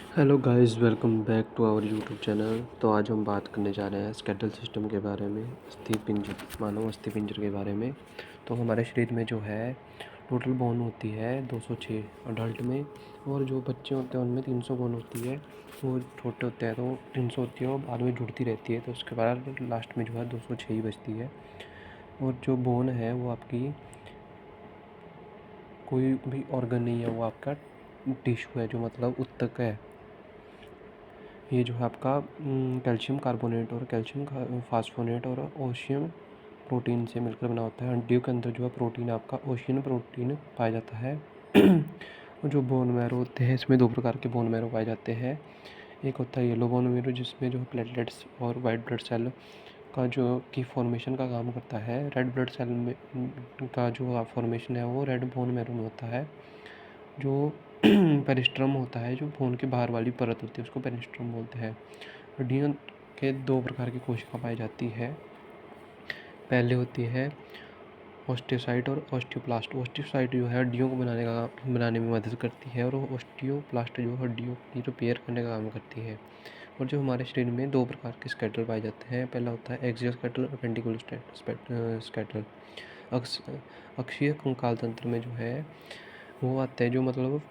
Hello guys, welcome back to our YouTube channel. तो आज हम बात करने जा रहे हैं स्केलेटल सिस्टम के बारे में, अस्थिपिंजर, मानव अस्थिपिंजर के बारे में। तो हमारे शरीर में जो है टोटल बोन होती है 206 अडल्ट में, और जो बच्चे होते हैं उनमें 300 बोन होती है। वो छोटे होते हैं तो 300 होती है और बाद में जुड़ती रहती है, तो उसके बाद लास्ट में जो है 206 ही बचती है। और जो बोन है वो आपकी कोई भी ऑर्गन नहीं है, वो आपका टिश्यू है, जो मतलब ऊतक है। ये जो है आपका कैल्शियम कार्बोनेट और कैल्शियम फास्फोनेट और ओशियम प्रोटीन से मिलकर बना होता है। हड्डियों के अंदर जो है प्रोटीन आपका ओशियन प्रोटीन पाया जाता है। और जो बोन मैरो होते हैं, इसमें 2 प्रकार के बोन मैरो पाए जाते हैं। एक होता है येलो बोन मैरो, जिसमें जो प्लेटलेट्स और वाइट ब्लड सेल का जो की फॉर्मेशन का काम करता है। रेड ब्लड सेल में का जो फॉर्मेशन है वो रेड बोन मैरो में होता है। जो पेरिस्ट्रम होता है, जो बोन के बाहर वाली परत होती है, उसको पेरिस्ट्रम बोलते हैं। हड्डियों के 2 प्रकार की कोशिका पाई जाती है। पहले होती है ऑस्टियोसाइट और ऑस्टियोप्लास्ट। ऑस्टियोसाइट जो है हड्डियों को बनाने में मदद करती है, और ऑस्टियोप्लास्ट जो हड्डियों की रिपेयर करने का काम करती है। और जो हमारे शरीर में 2 प्रकार के स्केलेटल पाए जाते हैं। पहला होता है एक्सियोस्केलेटल और पेंटिकुलर स्केलेटल। अक्षीय कंकाल तंत्र में जो है वो आते हैं, जो मतलब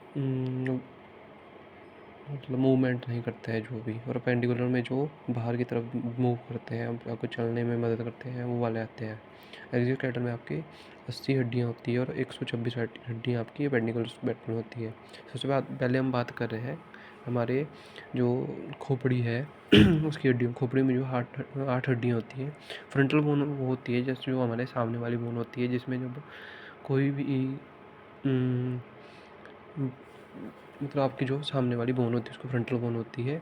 मूवमेंट नहीं करते हैं जो भी। और पेंडिकुलर में जो बाहर की तरफ मूव करते हैं, आपको चलने में मदद करते हैं, वो वाले आते हैं। एक्सियोस्केलेटल में आपकी 80 हड्डियाँ होती है और 126 हड्डियाँ आपकी पेंडिकुलर में होती है। सबसे पहले हम बात कर रहे हैं हमारे जो खोपड़ी है उसकी हड्डियों। खोपड़ी में जो 8 हड्डियाँ होती हैं। फ्रंटल बोन वो होती है जैसे जो हमारे सामने वाली बोन होती है, जिसमें जब कोई भी मतलब आपकी जो सामने वाली बोन होती है उसको फ्रंटल बोन होती है।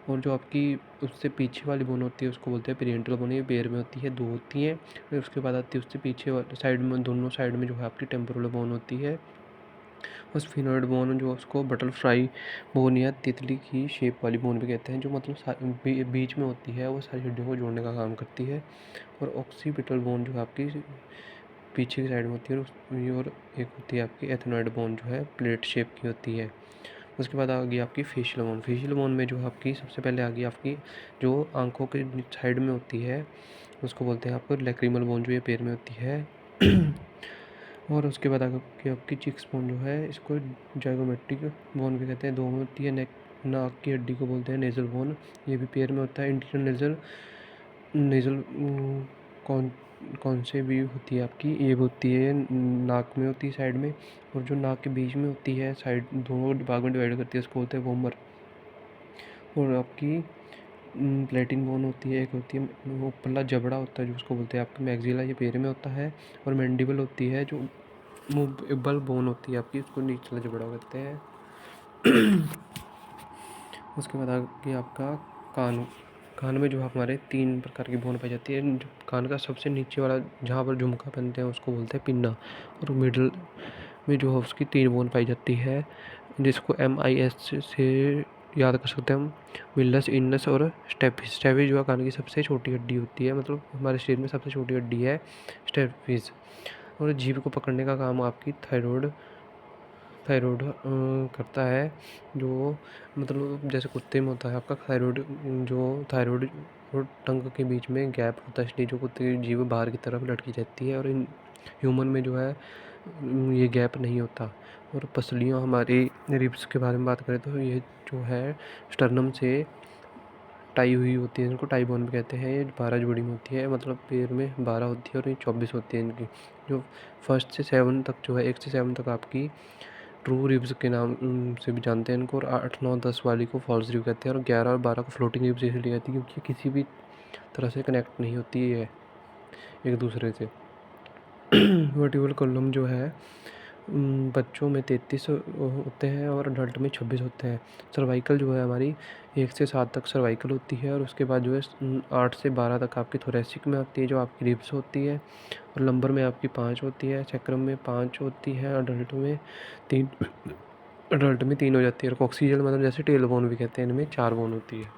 और जो आपकी उससे पीछे वाली बोन होती है उसको बोलते हैं पेरिएंटल बोन। ये पैर में होती है, 2 होती हैं। फिर उसके बाद आती है उससे पीछे वाली साइड में, दोनों साइड में जो है आपकी टेम्पोरल बोन होती है। और स्फिनोइड बोन जो उसको बटरफ्लाई बोन या तितली की शेप वाली बोन भी कहते हैं, जो मतलब बीच में होती है, वो सारी हड्डियों को जोड़ने का काम करती है। और ऑक्सीपिटल बोन जो है आपकी पीछे की साइड में होती है। और एक होती है आपकी एथेनॉइड बोन, जो है प्लेट शेप की होती है। उसके बाद आ गई आपकी फेशियल बोन। फेशियल बोन में जो आपकी सबसे पहले आ गई आपकी जो आंखों के साइड में होती है, उसको बोलते हैं आपको लैक्रिमल बोन, जो ये पैर में होती है। और उसके बाद आगे आपकी चिक्स बोन जो है, इसको जाइगोमेट्रिक बोन भी कहते हैं, 2 में होती है। नाक की हड्डी को बोलते हैं नेजल बोन, ये भी पैर में होता है। इंटीरियर नेजल कौन कौन से भी होती है आपकी, ये होती है नाक में होती है साइड में। और जो नाक के बीच में होती है साइड, दोनों भाग में डिवाइड करती है, उसको बोलते हैं वोमर। और आपकी प्लेटिन बोन होती है, एक होती है वो ऊपरला जबड़ा होता है जो उसको बोलते हैं आपकी मैक्सिला, ये पैर में होता है। और मैंडिबल होती है जो मूवेबल बोन होती है आपकी, उसको निचला जबड़ा कहते हैं। उसके बाद आगे आपका कान। कान में जो हमारे 3 प्रकार की बोन पाई जाती है। जो कान का सबसे नीचे वाला जहाँ पर झुमका पहनते हैं उसको बोलते हैं पिन्ना। और मिडल में जो है उसकी 3 बोन पाई जाती है, जिसको MIS से याद कर सकते हैं हम। मिलस, इनस और स्टेपिस। स्टेपिस जो है कान की सबसे छोटी हड्डी होती है, मतलब हमारे शरीर में सबसे छोटी हड्डी है स्टेपिस। और जीभ को पकड़ने का काम आपकी थायराइड करता है। जो मतलब जैसे कुत्ते में होता है आपका थायराइड, जो थायराइड और टंग के बीच में गैप होता है, इसलिए जो कुत्ते की जीभ बाहर की तरफ लटकी रहती है। और इन ह्यूमन में जो है ये गैप नहीं होता। और पसलियाँ हमारी रिब्स के बारे में बात करें तो ये जो है स्टर्नम से टाई हुई होती है, इनको टाई बोन भी कहते हैं। ये 12 जोड़ी में होती है, मतलब पैर में 12 होती है और ये 24 होती है इनकी। जो 1 से 7 तक जो है, 1 से 7 तक आपकी ट्रू रिब्स के नाम से भी जानते हैं इनको। और 8, 9, 10 वाली को फॉल्स रिब कहते हैं। और 11 और 12 को फ्लोटिंग रिब्स इसलिए कहती है क्योंकि किसी भी तरह से कनेक्ट नहीं होती है एक दूसरे से। वर्टिब्रल कॉलम जो है बच्चों में 33 होते हैं और अडल्ट में 26 होते हैं। सर्वाइकल जो है हमारी 1 से 7 तक सर्वाइकल होती है। और उसके बाद जो है 8 से 12 तक आपकी थोरेसिक में आती है, जो आपकी रिब्स होती है। और लंबर में आपकी 5 होती है, सैक्रम में 5 होती है, अडल्ट में 3 हो जाती है। और कॉक्सियल मतलब जैसे टेल बोन भी कहते हैं, इनमें 4 बोन होती है।